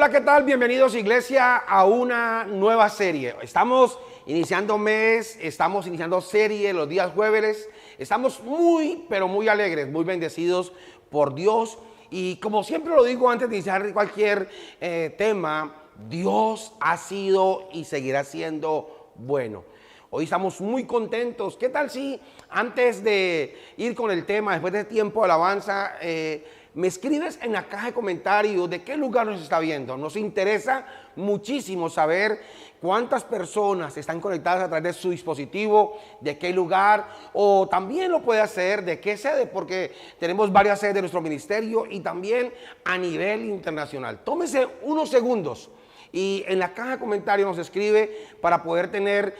Hola, ¿qué tal? Bienvenidos, iglesia, a una nueva serie. Estamos iniciando mes, estamos iniciando serie los días jueves. Estamos muy, pero muy alegres, muy bendecidos por Dios. Y como siempre lo digo antes de iniciar cualquier tema, Dios ha sido y seguirá siendo bueno. Hoy estamos muy contentos. ¿Qué tal si antes de ir con el tema, después de tiempo de alabanza, me escribes en la caja de comentarios de qué lugar nos está viendo? Nos interesa muchísimo saber cuántas personas están conectadas a través de su dispositivo, de qué lugar, o también lo puede hacer de qué sede, porque tenemos varias sedes de nuestro ministerio y también a nivel internacional. Tómese unos segundos y en la caja de comentarios nos escribe para poder tener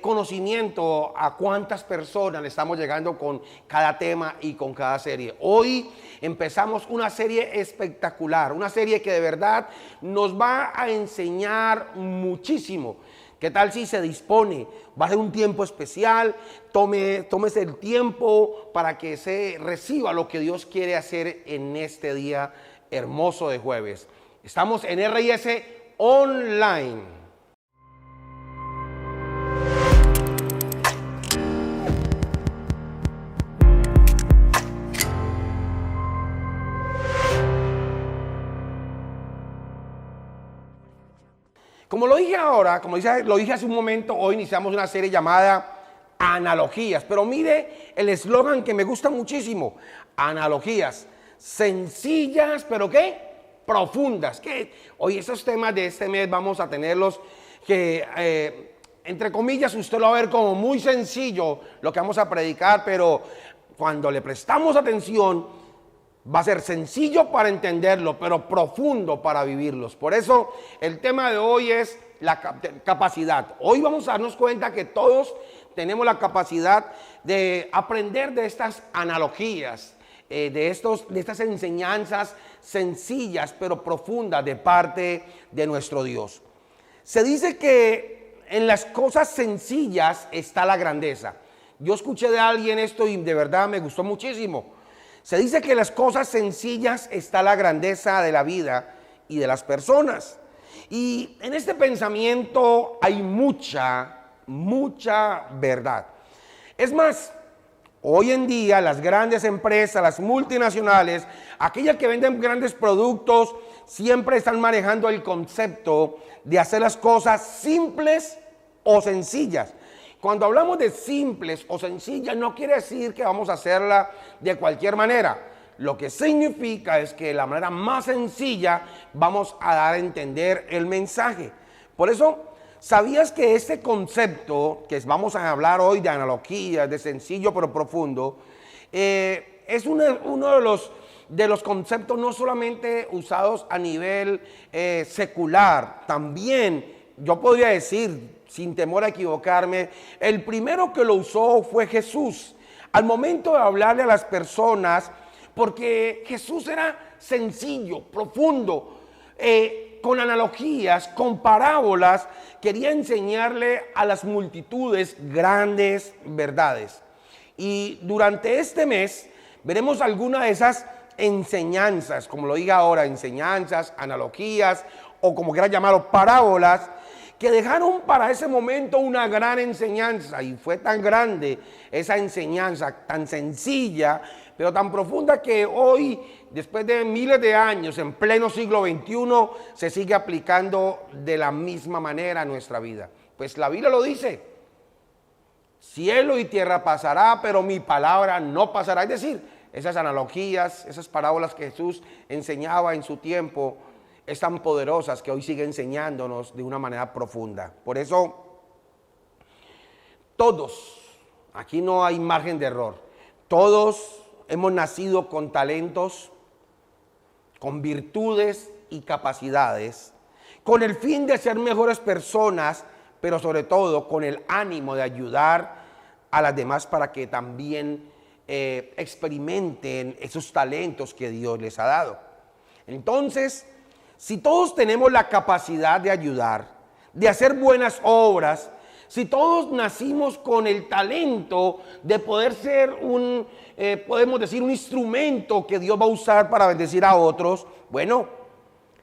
conocimiento a cuántas personas le estamos llegando con cada tema y con cada serie. Hoy empezamos una serie espectacular, una serie que de verdad nos va a enseñar muchísimo. ¿Qué tal si se dispone? Va a ser un tiempo especial, tómese el tiempo para que se reciba lo que Dios quiere hacer en este día hermoso de jueves. Estamos en RIS Online. Como lo dije ahora, lo dije hace un momento, hoy iniciamos una serie llamada Analogías. Pero mire el eslogan que me gusta muchísimo: analogías sencillas, pero ¿qué? Profundas. Que hoy esos temas de este mes vamos a tenerlos que entre comillas usted lo va a ver como muy sencillo lo que vamos a predicar, pero cuando le prestamos atención va a ser sencillo para entenderlo, pero profundo para vivirlos. Por eso el tema de hoy es la capacidad. Hoy vamos a darnos cuenta que todos tenemos la capacidad de aprender de estas analogías, de estas enseñanzas sencillas pero profundas de parte de nuestro Dios. Se dice que en las cosas sencillas está la grandeza. Yo escuché de alguien esto y de verdad me gustó muchísimo. Se dice que en las cosas sencillas está la grandeza de la vida y de las personas. Y en este pensamiento hay mucha verdad. Es más, hoy en día las grandes empresas, las multinacionales, aquellas que venden grandes productos, siempre están manejando el concepto de hacer las cosas simples o sencillas. Cuando hablamos de simples o sencillas, no quiere decir que vamos a hacerla de cualquier manera. Lo que significa es que de la manera más sencilla vamos a dar a entender el mensaje. Por eso, ¿sabías que este concepto que vamos a hablar hoy de analogías, de sencillo pero profundo, es uno de los conceptos no solamente usados a nivel secular? También yo podría decir, sin temor a equivocarme, el primero que lo usó fue Jesús. Al momento de hablarle a las personas, porque Jesús era sencillo, profundo, con analogías, con parábolas, quería enseñarle a las multitudes grandes verdades. Y durante este mes veremos algunas de esas enseñanzas, como lo diga ahora, enseñanzas, analogías, o como quieran llamarlo, parábolas, que dejaron para ese momento una gran enseñanza. Y fue tan grande esa enseñanza, tan sencilla, pero tan profunda, que hoy, después de miles de años, en pleno siglo XXI, se sigue aplicando de la misma manera a nuestra vida. Pues la Biblia lo dice: cielo y tierra pasará, pero mi palabra no pasará. Es decir, esas analogías, esas parábolas que Jesús enseñaba en su tiempo, es tan poderosas que hoy sigue enseñándonos de una manera profunda. Por eso, todos, aquí no hay margen de error, todos hemos nacido con talentos, con virtudes y capacidades, con el fin de ser mejores personas, pero sobre todo con el ánimo de ayudar a las demás para que también experimenten esos talentos que Dios les ha dado. Entonces, si todos tenemos la capacidad de ayudar, de hacer buenas obras, si todos nacimos con el talento de poder ser podemos decir, un instrumento que Dios va a usar para bendecir a otros, bueno,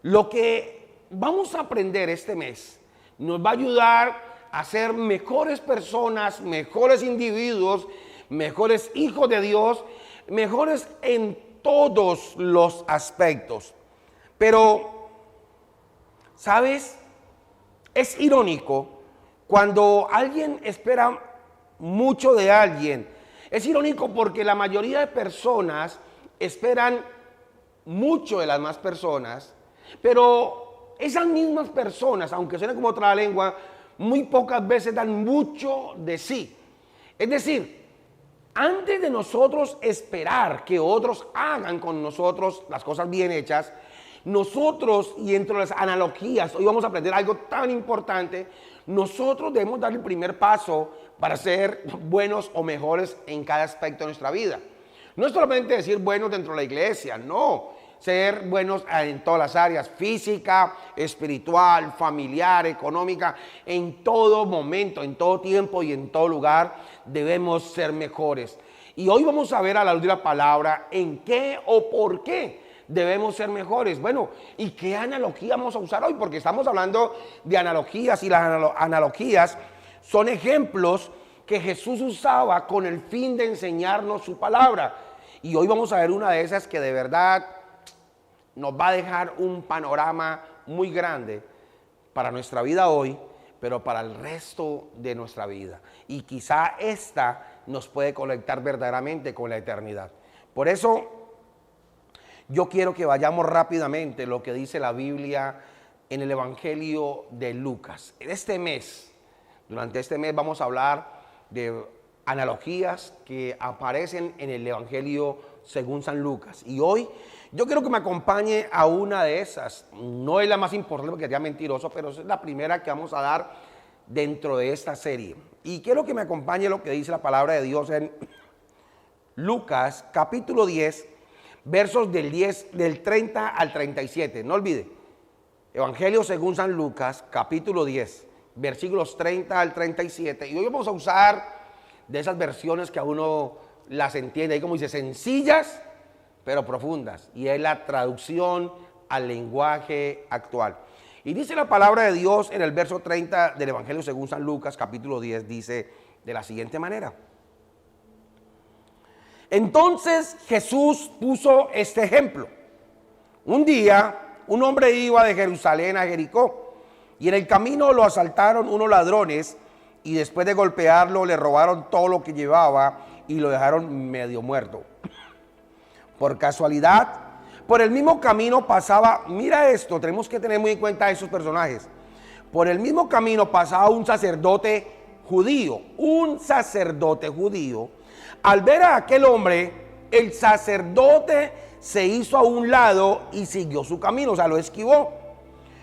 lo que vamos a aprender este mes. Nos va a ayudar a ser mejores personas, mejores individuos, mejores hijos de Dios, mejores en todos los aspectos. Pero, ¿sabes? Es irónico cuando alguien espera mucho de alguien. Es irónico porque la mayoría de personas esperan mucho de las demás personas, pero esas mismas personas, aunque suene como otra lengua, muy pocas veces dan mucho de sí. Es decir, antes de nosotros esperar que otros hagan con nosotros las cosas bien hechas, nosotros, y entre las analogías, hoy vamos a aprender algo tan importante, nosotros debemos dar el primer paso para ser buenos o mejores en cada aspecto de nuestra vida. No es solamente decir buenos dentro de la iglesia, no. Ser buenos en todas las áreas, física, espiritual, familiar, económica, en todo momento, en todo tiempo y en todo lugar debemos ser mejores. Y hoy vamos a ver a la luz de la palabra en qué o por qué debemos ser mejores. Bueno, ¿y qué analogía vamos a usar hoy? Porque estamos hablando de analogías y las analogías son ejemplos que Jesús usaba con el fin de enseñarnos su palabra. Y hoy vamos a ver una de esas que de verdad nos va a dejar un panorama muy grande para nuestra vida hoy, pero para el resto de nuestra vida. Y quizá esta nos puede conectar verdaderamente con la eternidad. Por eso yo quiero que vayamos rápidamente lo que dice la Biblia en el Evangelio de Lucas. Durante este mes vamos a hablar de analogías que aparecen en el Evangelio según San Lucas. Y hoy yo quiero que me acompañe a una de esas. No es la más importante porque sería mentiroso, pero es la primera que vamos a dar dentro de esta serie. Y quiero que me acompañe lo que dice la palabra de Dios en Lucas capítulo 10, versos del 30 al 37. No olvide, Evangelio según San Lucas capítulo 10, versículos 30 al 37. Y hoy vamos a usar de esas versiones que a uno las entiende, ahí como dice, sencillas pero profundas, y es la traducción al lenguaje actual. Y dice la palabra de Dios en el verso 30 del Evangelio según San Lucas, capítulo 10, dice de la siguiente manera: entonces Jesús puso este ejemplo. Un día, un hombre iba de Jerusalén a Jericó, y en el camino lo asaltaron unos ladrones, y después de golpearlo, le robaron todo lo que llevaba, y lo dejaron medio muerto. Por casualidad, por el mismo camino pasaba, mira esto, tenemos que tener muy en cuenta a esos personajes. Por el mismo camino pasaba un sacerdote judío. Al ver a aquel hombre, el sacerdote se hizo a un lado y siguió su camino, o sea, lo esquivó.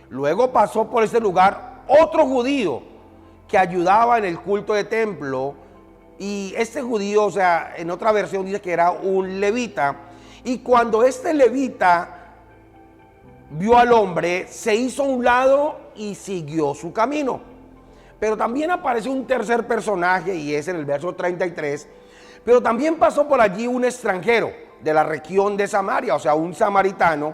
Luego pasó por ese lugar otro judío que ayudaba en el culto de templo, y este judío, o sea, en otra versión dice que era un levita. Y cuando este levita vio al hombre, se hizo a un lado y siguió su camino. Pero también aparece un tercer personaje, y es en el verso 33. Pero también pasó por allí un extranjero de la región de Samaria, o sea, un samaritano.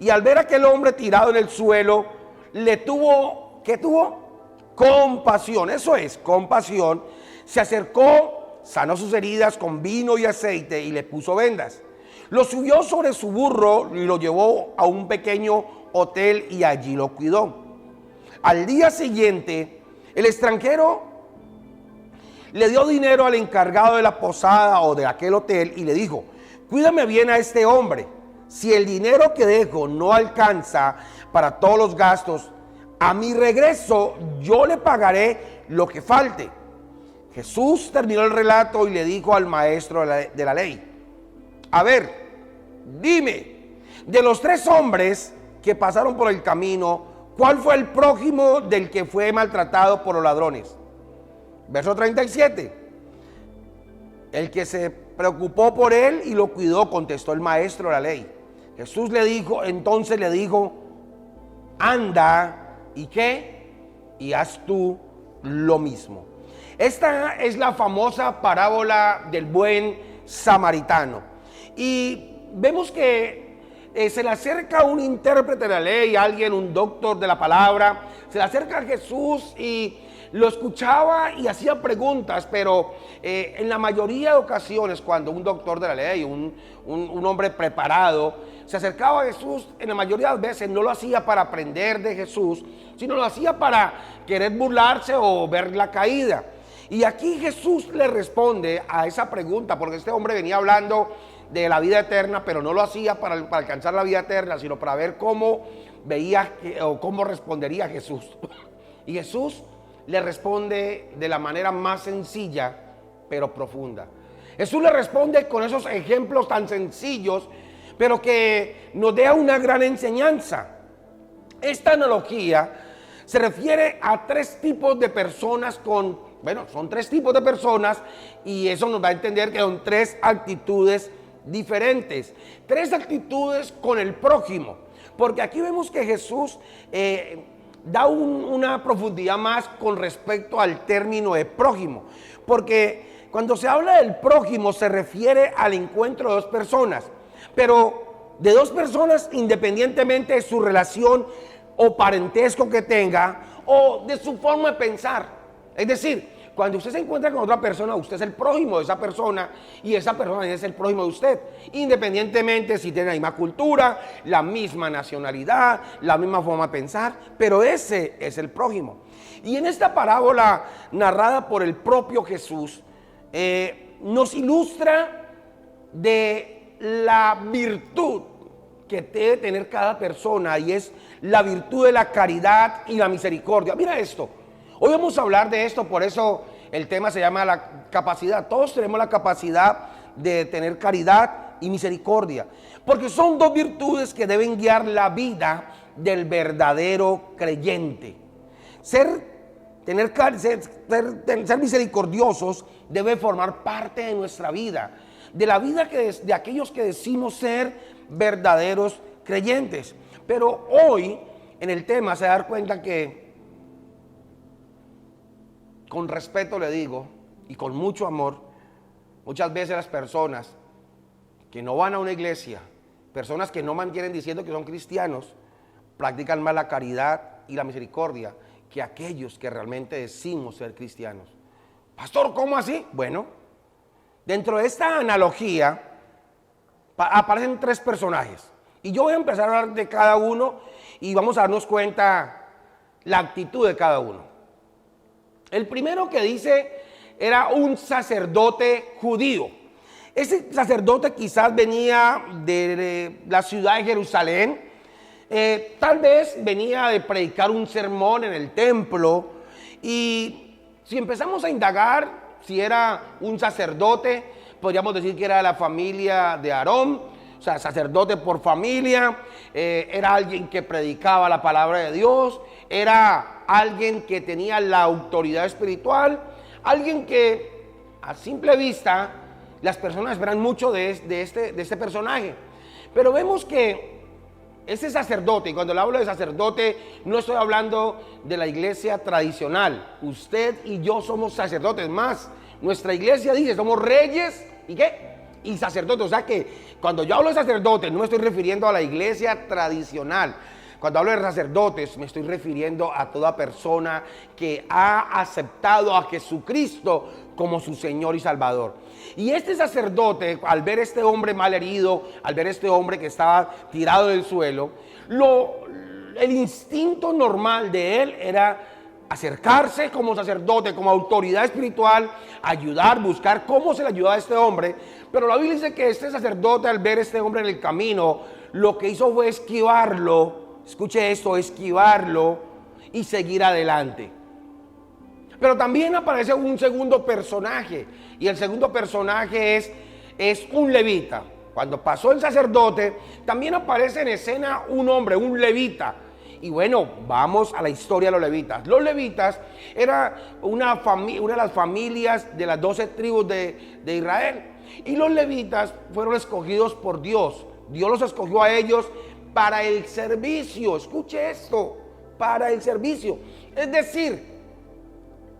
Y al ver a aquel hombre tirado en el suelo, le tuvo, ¿qué tuvo? Compasión, eso es, compasión. Se acercó, sanó sus heridas con vino y aceite y le puso vendas. Lo subió sobre su burro y lo llevó a un pequeño hotel y allí lo cuidó. Al día siguiente, el extranjero le dio dinero al encargado de la posada o de aquel hotel y le dijo: cuídame bien a este hombre. Si el dinero que dejo no alcanza para todos los gastos, a mi regreso yo le pagaré lo que falte. Jesús terminó el relato y le dijo al maestro de la ley: a ver, dime, de los 3 hombres que pasaron por el camino, ¿cuál fue el prójimo del que fue maltratado por los ladrones? Verso 37. El que se preocupó por él y lo cuidó, contestó el maestro de la ley. Jesús entonces le dijo: anda, ¿y qué? Y haz tú lo mismo. Esta es la famosa parábola del buen samaritano. Y vemos que se le acerca un intérprete de la ley, alguien, un doctor de la palabra, se le acerca a Jesús y lo escuchaba y hacía preguntas, pero en la mayoría de ocasiones cuando un doctor de la ley, un hombre preparado, se acercaba a Jesús, en la mayoría de las veces no lo hacía para aprender de Jesús, sino lo hacía para querer burlarse o ver la caída. Y aquí Jesús le responde a esa pregunta, porque este hombre venía hablando de la vida eterna, pero no lo hacía para alcanzar la vida eterna, sino para ver cómo veía o cómo respondería Jesús. Y Jesús le responde de la manera más sencilla, pero profunda. Jesús le responde con esos ejemplos tan sencillos, pero que nos deja una gran enseñanza. Esta analogía se refiere a tres tipos de personas son tres tipos de personas y eso nos va a entender que son tres actitudes diferentes. Tres actitudes con el prójimo. Porque aquí vemos que Jesús da una profundidad más con respecto al término de prójimo. Porque cuando se habla del prójimo se refiere al encuentro de dos personas. Pero de dos personas independientemente de su relación o parentesco que tenga o de su forma de pensar. Es decir, cuando usted se encuentra con otra persona, usted es el prójimo de esa persona y esa persona es el prójimo de usted, independientemente si tiene la misma cultura, la misma nacionalidad, la misma forma de pensar, pero ese es el prójimo. Y en esta parábola narrada por el propio Jesús, nos ilustra de la virtud que debe tener cada persona, y es la virtud de la caridad y la misericordia. Mira esto. Hoy vamos a hablar de esto, por eso el tema se llama la capacidad. Todos tenemos la capacidad de tener caridad y misericordia, porque son dos virtudes que deben guiar la vida del verdadero creyente. Ser misericordiosos debe formar parte de nuestra vida, de la vida de aquellos que decimos ser verdaderos creyentes. Pero hoy en el tema se va a dar cuenta que, con respeto le digo, y con mucho amor, muchas veces las personas que no van a una iglesia, personas que no mantienen diciendo que son cristianos, practican más la caridad y la misericordia que aquellos que realmente decimos ser cristianos. Pastor, ¿cómo así? Bueno, dentro de esta analogía aparecen tres personajes. Y yo voy a empezar a hablar de cada uno y vamos a darnos cuenta la actitud de cada uno. El primero que dice era un sacerdote judío. Ese sacerdote quizás venía de la ciudad de Jerusalén. Tal vez venía de predicar un sermón en el templo. Y si empezamos a indagar si era un sacerdote, podríamos decir que era de la familia de Aarón, o sea, sacerdote por familia. Era alguien que predicaba la palabra de Dios, era alguien que tenía la autoridad espiritual, alguien que a simple vista las personas esperan mucho de este personaje. Pero vemos que ese sacerdote, y cuando le hablo de sacerdote no estoy hablando de la iglesia tradicional. Usted y yo somos sacerdotes, más nuestra iglesia dice somos reyes y ¿qué? Y sacerdotes. O sea que cuando yo hablo de sacerdotes no me estoy refiriendo a la iglesia tradicional. Cuando hablo de sacerdotes me estoy refiriendo a toda persona que ha aceptado a Jesucristo como su Señor y Salvador. Y este sacerdote, al ver este hombre mal herido, al ver este hombre que estaba tirado del suelo, el instinto normal de él era acercarse como sacerdote, como autoridad espiritual, ayudar, buscar cómo se le ayudaba a este hombre. Pero la Biblia dice que este sacerdote, al ver a este hombre en el camino, lo que hizo fue esquivarlo. Escuche esto, esquivarlo y seguir adelante. Pero también aparece un segundo personaje, y el segundo personaje es un levita. Cuando pasó el sacerdote, también aparece en escena un hombre, un levita. Y bueno, vamos a la historia de los levitas. Los levitas era una de las familias de las 12 tribus de Israel. Y los levitas fueron escogidos por Dios. Dios los escogió a ellos para el servicio. Escuche esto, para el servicio. Es decir,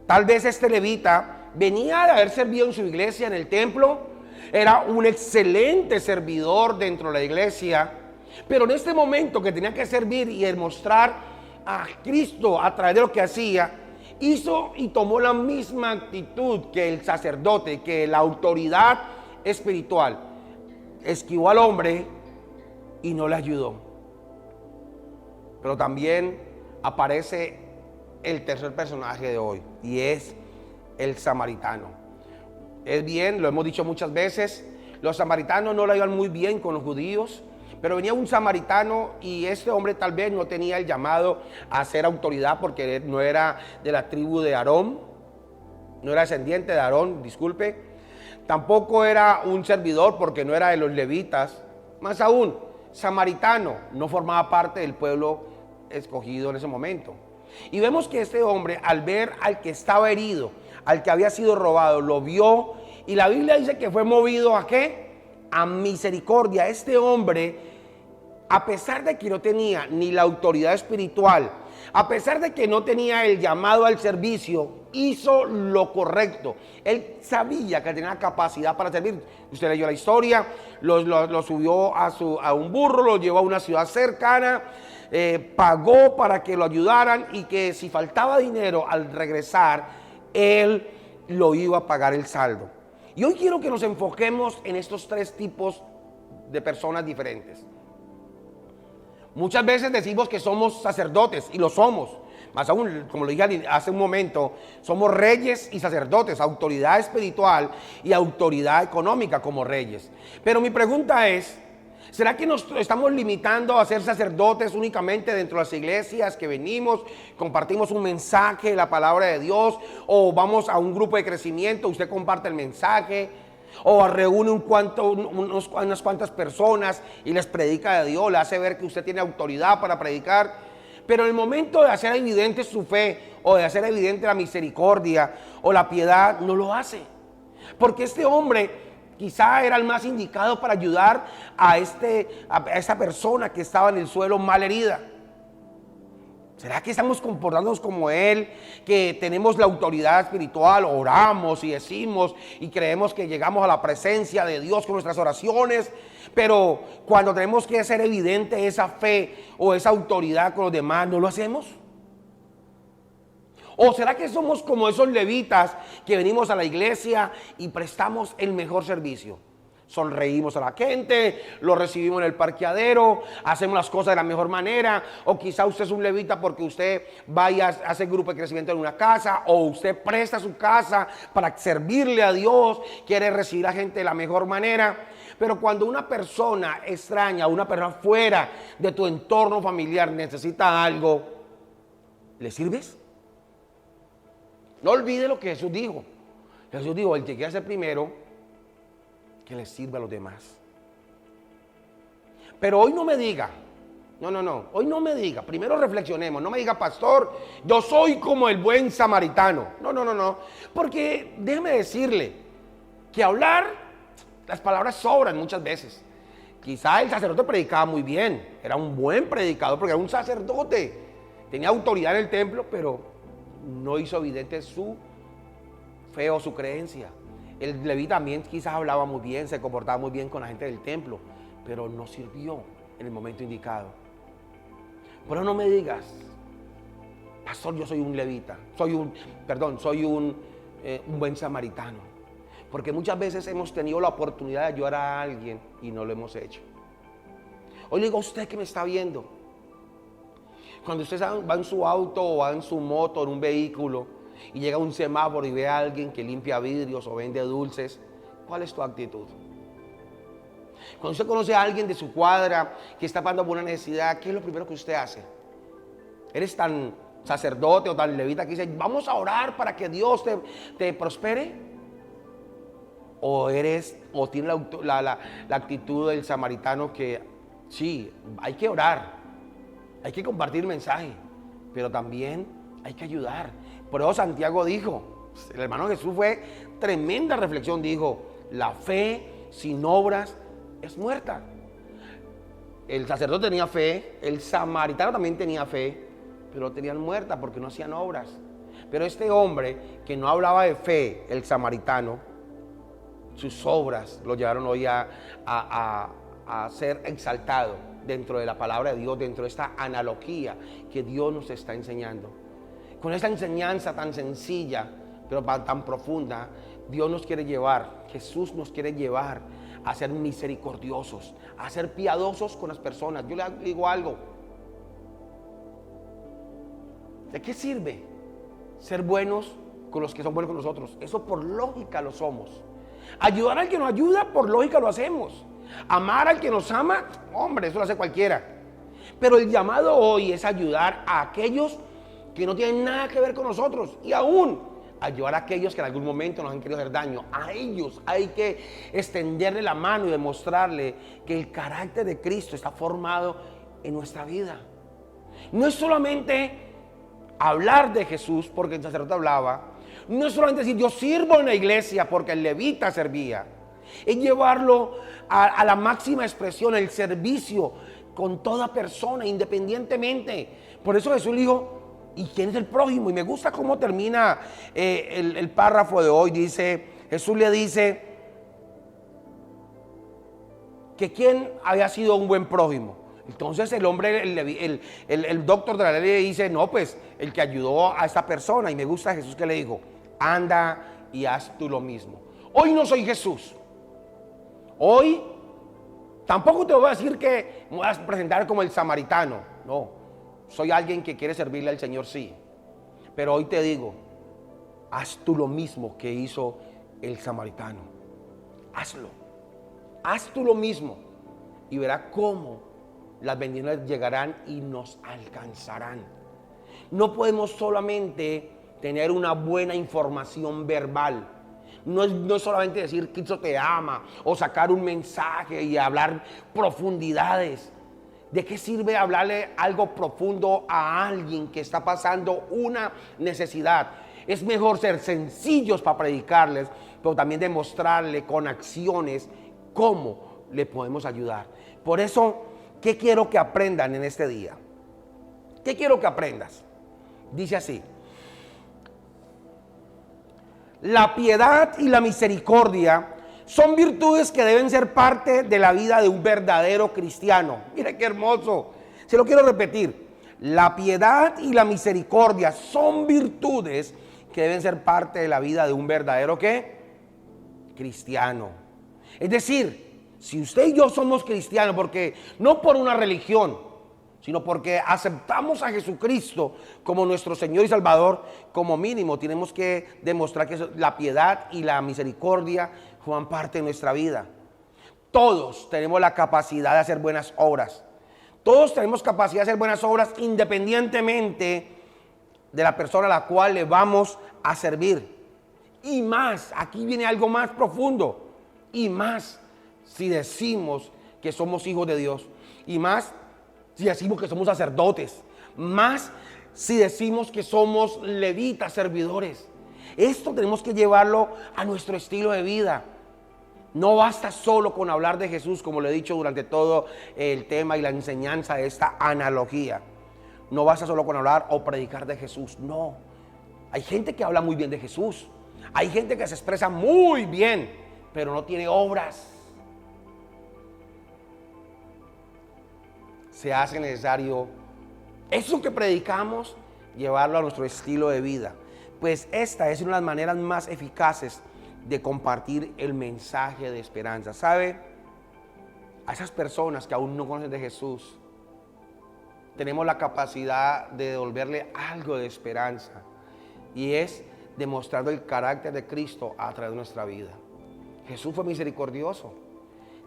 tal vez este levita venía de haber servido en su iglesia, en el templo. Era un excelente servidor dentro de la iglesia. Pero en este momento que tenía que servir y mostrar a Cristo a través de lo que hacía, hizo y tomó la misma actitud que el sacerdote, que la autoridad espiritual. Esquivó al hombre y no le ayudó. Pero también aparece el tercer personaje de hoy, y es el samaritano. Es bien, lo hemos dicho muchas veces, los samaritanos no la iban muy bien con los judíos, pero venía un samaritano y este hombre tal vez no tenía el llamado a ser autoridad porque no era de la tribu de Aarón, no era descendiente de Aarón, disculpe. Tampoco era un servidor porque no era de los levitas. Más aún, samaritano, no formaba parte del pueblo escogido en ese momento. Y vemos que este hombre, al ver al que estaba herido, al que había sido robado, lo vio, y la Biblia dice que fue movido ¿a qué? A misericordia. Este hombre, a pesar de que no tenía ni la autoridad espiritual, a pesar de que no tenía el llamado al servicio, hizo lo correcto. Él sabía que tenía capacidad para servir. Usted leyó la historia, lo subió a un burro, lo llevó a una ciudad cercana, pagó para que lo ayudaran, y que si faltaba dinero al regresar, él lo iba a pagar el saldo. Y hoy quiero que nos enfoquemos en estos tres tipos de personas diferentes. Muchas veces decimos que somos sacerdotes, y lo somos. Más aún, como lo dije hace un momento, somos reyes y sacerdotes, autoridad espiritual y autoridad económica como reyes. Pero mi pregunta es, ¿será que nos estamos limitando a ser sacerdotes únicamente dentro de las iglesias que venimos, compartimos un mensaje, la palabra de Dios, o vamos a un grupo de crecimiento, usted comparte el mensaje, o reúne unas cuantas personas y les predica de Dios, le hace ver que usted tiene autoridad para predicar? Pero en el momento de hacer evidente su fe, o de hacer evidente la misericordia o la piedad, no lo hace. Porque este hombre quizá era el más indicado para ayudar a esta persona que estaba en el suelo mal herida. ¿Será que estamos comportándonos como él, que tenemos la autoridad espiritual, oramos y decimos y creemos que llegamos a la presencia de Dios con nuestras oraciones, pero cuando tenemos que hacer evidente esa fe o esa autoridad con los demás, no lo hacemos? ¿O será que somos como esos levitas que venimos a la iglesia y prestamos el mejor servicio? Sonreímos a la gente, lo recibimos en el parqueadero, hacemos las cosas de la mejor manera. O quizá usted es un levita porque usted vaya a hacer grupo de crecimiento en una casa, o usted presta su casa para servirle a Dios, quiere recibir a gente de la mejor manera. Pero cuando una persona extraña, una persona fuera de tu entorno familiar necesita algo, ¿le sirves? No olvide lo que Jesús dijo. Jesús dijo, el que quiera ser primero, que le sirva a los demás. Pero hoy no me diga, hoy no me diga, primero reflexionemos, no me diga, pastor, yo soy como el buen samaritano. No, porque déjeme decirle que hablar, las palabras sobran muchas veces. Quizá el sacerdote predicaba muy bien, era un buen predicador porque era un sacerdote, tenía autoridad en el templo, pero no hizo evidente su fe o su creencia. El levita también quizás hablaba muy bien, se comportaba muy bien con la gente del templo, pero no sirvió en el momento indicado. Pero no me digas, pastor, yo soy un levita, soy un buen samaritano. Porque muchas veces hemos tenido la oportunidad de ayudar a alguien y no lo hemos hecho. Hoy le digo a usted que me está viendo, cuando usted va en su auto o va en su moto, en un vehículo, y llega a un semáforo y ve a alguien que limpia vidrios o vende dulces, ¿cuál es tu actitud? Cuando usted conoce a alguien de su cuadra que está pasando por una necesidad, ¿qué es lo primero que usted hace? ¿Eres tan sacerdote o tan levita que dice, vamos a orar para que Dios te prospere? ¿O tienes la actitud del samaritano que sí, hay que orar, hay que compartir el mensaje, pero también hay que ayudar? Por eso Santiago dijo, el hermano Jesús fue tremenda reflexión, dijo, la fe sin obras es muerta. El sacerdote tenía fe, el samaritano también tenía fe, pero lo tenían muerta porque no hacían obras. Pero este hombre que no hablaba de fe, el samaritano, sus obras lo llevaron hoy a a ser exaltado dentro de la palabra de Dios, dentro de esta analogía que Dios nos está enseñando. Con esta enseñanza tan sencilla, pero tan profunda, Dios nos quiere llevar, Jesús nos quiere llevar a ser misericordiosos, a ser piadosos con las personas. Yo le digo algo. ¿De qué sirve ser buenos con los que son buenos con nosotros? Eso por lógica lo somos. Ayudar al que nos ayuda, por lógica lo hacemos. Amar al que nos ama, hombre, eso lo hace cualquiera. Pero el llamado hoy es ayudar a aquellos que no tienen nada que ver con nosotros, y aún ayudar a aquellos que en algún momento nos han querido hacer daño. A ellos hay que extenderle la mano y demostrarle que el carácter de Cristo está formado en nuestra vida. No es solamente hablar de Jesús porque el sacerdote hablaba, no es solamente decir yo sirvo en la iglesia porque el levita servía, es llevarlo a la máxima expresión, el servicio con toda persona, independientemente. Por eso Jesús dijo, ¿y quién es el prójimo? Y me gusta cómo termina el párrafo de hoy. Dice, Jesús le dice que quién había sido un buen prójimo. Entonces el hombre, el doctor de la ley le dice, no, pues el que ayudó a esta persona. Y me gusta Jesús que le dijo, anda y haz tú lo mismo. Hoy no soy Jesús. Hoy tampoco te voy a decir que me voy a presentar como el samaritano. No, soy alguien que quiere servirle al Señor, sí. Pero hoy te digo, haz tú lo mismo que hizo el samaritano. Hazlo. Haz tú lo mismo y verás cómo las bendiciones llegarán y nos alcanzarán. No podemos solamente tener una buena información verbal. No es solamente decir Cristo te ama o sacar un mensaje y hablar profundidades. ¿De qué sirve hablarle algo profundo a alguien que está pasando una necesidad? Es mejor ser sencillos para predicarles, pero también demostrarle con acciones cómo le podemos ayudar. Por eso, ¿qué quiero que aprendan en este día? ¿Qué quiero que aprendas? Dice así: la piedad y la misericordia son virtudes que deben ser parte de la vida de un verdadero cristiano. Mire qué hermoso. Se lo quiero repetir. La piedad y la misericordia son virtudes que deben ser parte de la vida de un verdadero ¿qué? Cristiano. Es decir, si usted y yo somos cristianos, porque no por una religión, sino porque aceptamos a Jesucristo como nuestro Señor y Salvador, como mínimo tenemos que demostrar que la piedad y la misericordia forman parte de nuestra vida. Todos tenemos la capacidad de hacer buenas obras. Todos tenemos capacidad de hacer buenas obras independientemente de la persona a la cual le vamos a servir. Y más, aquí viene algo más profundo. Y más si decimos que somos hijos de Dios. Y más si decimos que somos sacerdotes. Más si decimos que somos levitas, servidores. Esto tenemos que llevarlo a nuestro estilo de vida. No basta solo con hablar de Jesús, como lo he dicho durante todo el tema y la enseñanza de esta analogía. No basta solo con hablar o predicar de Jesús, no. Hay gente que habla muy bien de Jesús. Hay gente que se expresa muy bien, pero no tiene obras. Se hace necesario eso que predicamos, llevarlo a nuestro estilo de vida. Pues esta es una de las maneras más eficaces de compartir el mensaje de esperanza. ¿Sabe? A esas personas que aún no conocen de Jesús, tenemos la capacidad de devolverle algo de esperanza. Y es demostrando el carácter de Cristo a través de nuestra vida. Jesús fue misericordioso.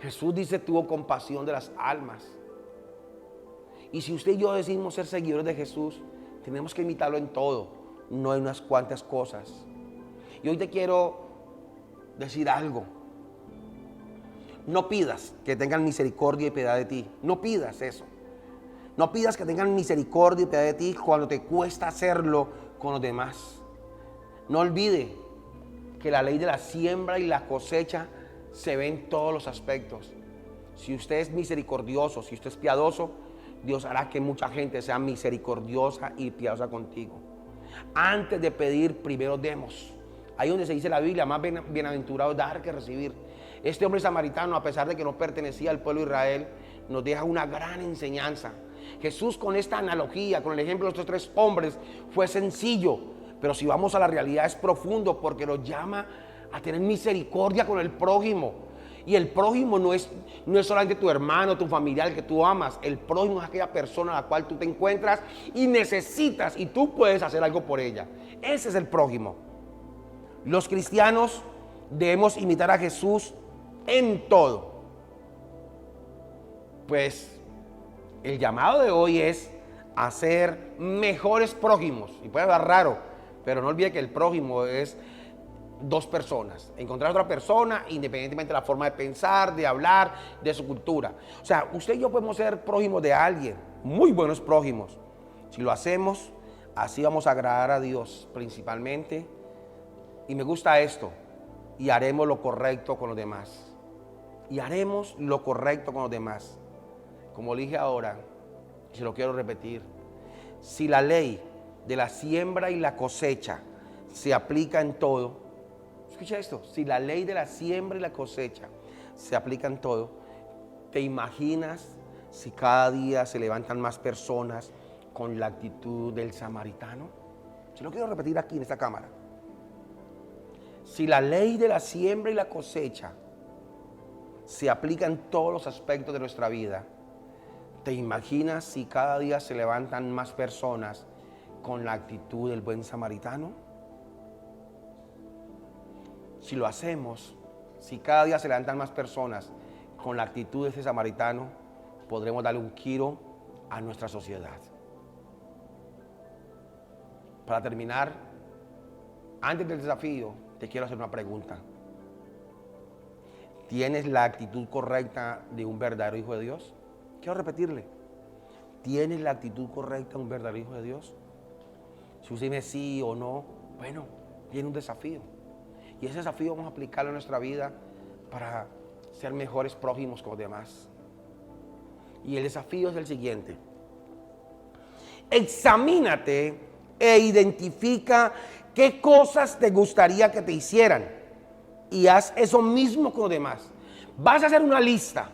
Jesús dice, tuvo compasión de las almas. Y si usted y yo decimos ser seguidores de Jesús, tenemos que imitarlo en todo, no en unas cuantas cosas. Y hoy te quiero decir algo. No pidas que tengan misericordia y piedad de ti. No pidas eso. No pidas que tengan misericordia y piedad de ti cuando te cuesta hacerlo con los demás. No olvide que la ley de la siembra y la cosecha se ve en todos los aspectos. Si usted es misericordioso, si usted es piadoso, Dios hará que mucha gente sea misericordiosa y piadosa contigo. Antes de pedir, primero demos. Ahí donde se dice la Biblia, más bienaventurado dar que recibir. Este hombre samaritano, a pesar de que no pertenecía al pueblo de Israel, nos deja una gran enseñanza. Jesús, con esta analogía, con el ejemplo de estos tres hombres, fue sencillo, pero si vamos a la realidad es profundo, porque nos llama a tener misericordia con el prójimo. Y el prójimo no es solamente tu hermano, tu familiar que tú amas. El prójimo es aquella persona a la cual tú te encuentras y necesitas, y tú puedes hacer algo por ella. Ese es el prójimo. Los cristianos debemos imitar a Jesús en todo. Pues el llamado de hoy es a ser mejores prójimos. Y puede hablar raro, pero no olvide que el prójimo es dos personas. Encontrar a otra persona independientemente de la forma de pensar, de hablar, de su cultura. O sea, usted y yo podemos ser prójimos de alguien, muy buenos prójimos. Si lo hacemos, así vamos a agradar a Dios principalmente. Y me gusta esto, y haremos lo correcto con los demás. Y haremos lo correcto con los demás. Como le dije ahora, y se lo quiero repetir, si la ley de la siembra y la cosecha se aplica en todo, escucha esto, si la ley de la siembra y la cosecha se aplica en todo, ¿te imaginas si cada día se levantan más personas con la actitud del samaritano? Se lo quiero repetir aquí en esta cámara. Si la ley de la siembra y la cosecha se aplica en todos los aspectos de nuestra vida, ¿te imaginas si cada día se levantan más personas con la actitud del buen samaritano? Si lo hacemos, si cada día se levantan más personas con la actitud de ese samaritano, podremos darle un giro a nuestra sociedad. Para terminar, antes del desafío, te quiero hacer una pregunta. ¿Tienes la actitud correcta de un verdadero hijo de Dios? Quiero repetirle. ¿Tienes la actitud correcta de un verdadero hijo de Dios? Si usted dice sí o no, bueno, viene un desafío. Y ese desafío vamos a aplicarlo en nuestra vida para ser mejores prójimos con los demás. Y el desafío es el siguiente. Examínate e identifica qué cosas te gustaría que te hicieran. Y haz eso mismo con los demás. Vas a hacer una lista.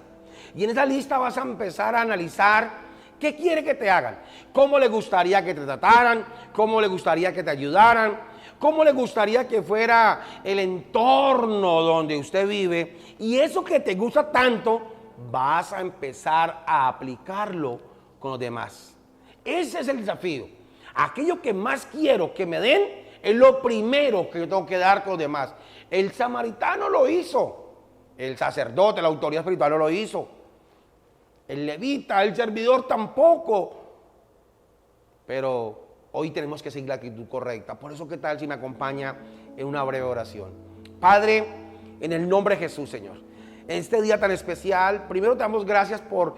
Y en esa lista vas a empezar a analizar qué quiere que te hagan. Cómo le gustaría que te trataran. Cómo le gustaría que te ayudaran. Cómo le gustaría que fuera el entorno donde usted vive. Y eso que te gusta tanto, vas a empezar a aplicarlo con los demás. Ese es el desafío. Aquello que más quiero que me den es lo primero que yo tengo que dar con los demás. El samaritano lo hizo. El sacerdote, la autoridad espiritual no lo hizo. El levita, el servidor tampoco. Pero hoy tenemos que seguir la actitud correcta. Por eso, ¿qué tal si me acompaña en una breve oración? Padre, en el nombre de Jesús, Señor, en este día tan especial, primero te damos gracias por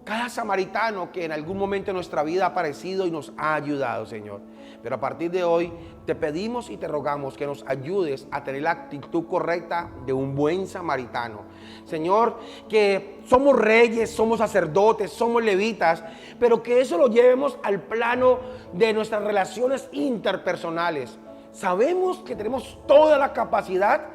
cada samaritano que en algún momento de nuestra vida ha aparecido y nos ha ayudado, Señor. Pero a partir de hoy te pedimos y te rogamos que nos ayudes a tener la actitud correcta de un buen samaritano. Señor, que somos reyes, somos sacerdotes, somos levitas, pero que eso lo llevemos al plano de nuestras relaciones interpersonales. Sabemos que tenemos toda la capacidad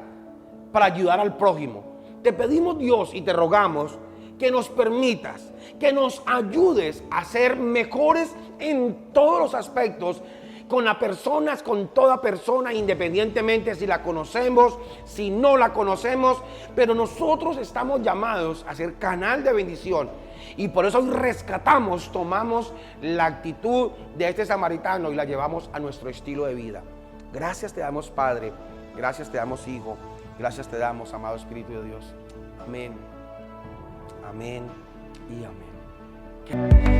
para ayudar al prójimo. Te pedimos, Dios, y te rogamos que nos permitas, que nos ayudes a ser mejores en todos los aspectos con las personas, con toda persona, independientemente si la conocemos, si no la conocemos, pero nosotros estamos llamados a ser canal de bendición. Y por eso hoy rescatamos, tomamos la actitud de este samaritano y la llevamos a nuestro estilo de vida. Gracias te damos, Padre, gracias te damos, Hijo, gracias te damos, amado Espíritu de Dios. Amén, amén y amén.